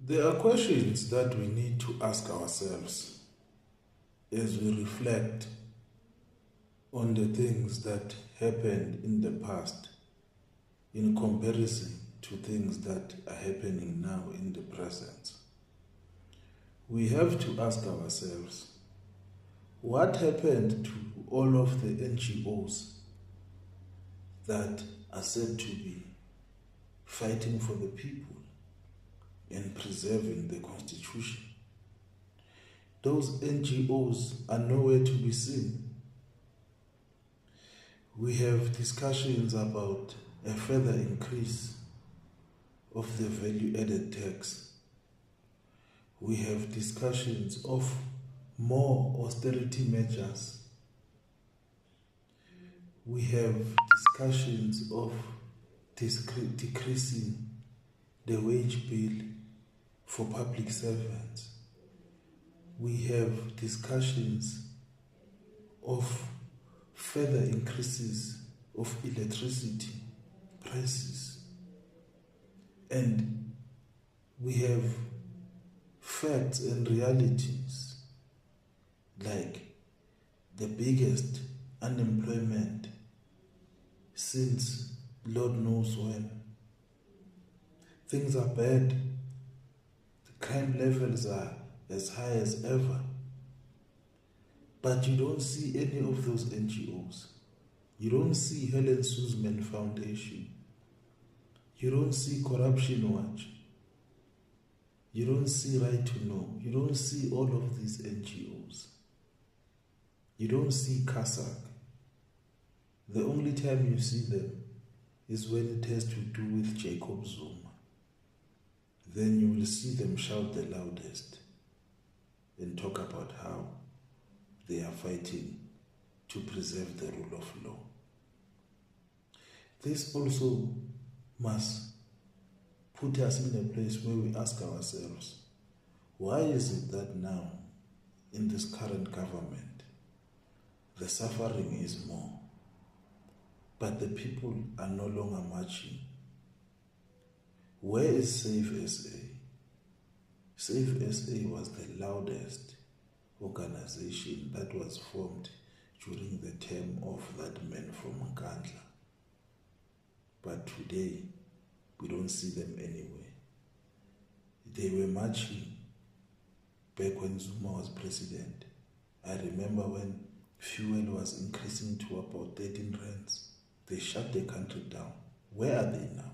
There are questions that we need to ask ourselves as we reflect on the things that happened in the past in comparison to things that are happening now in the present. We have to ask ourselves, what happened to all of the NGOs that are said to be fighting for the people and preserving the Constitution? Those NGOs are nowhere to be seen. We have discussions about a further increase of the value-added tax. We have discussions of more austerity measures. We have discussions of decreasing the wage bill for public servants. We have discussions of further increases of electricity prices. And we have facts and realities like the biggest unemployment since Lord knows when. Things are bad. The crime levels are as high as ever. But you don't see any of those NGOs. You don't see Helen Suzman Foundation. You don't see Corruption Watch. You don't see Right to Know. You don't see all of these NGOs. You don't see CASAC. The only time you see them is when it has to do with Jacob Zuma. Then you will see them shout the loudest and talk about how they are fighting to preserve the rule of law. This also must put us in a place where we ask ourselves, why is it that now, in this current government, the suffering is more, but the people are no longer marching? Where is Save SA? Save SA was the loudest organization that was formed during the term of that man from Nkandla. But today, we don't see them anywhere. They were marching back when Zuma was president. I remember when fuel was increasing to about 13 rands. They shut the country down. Where are they now?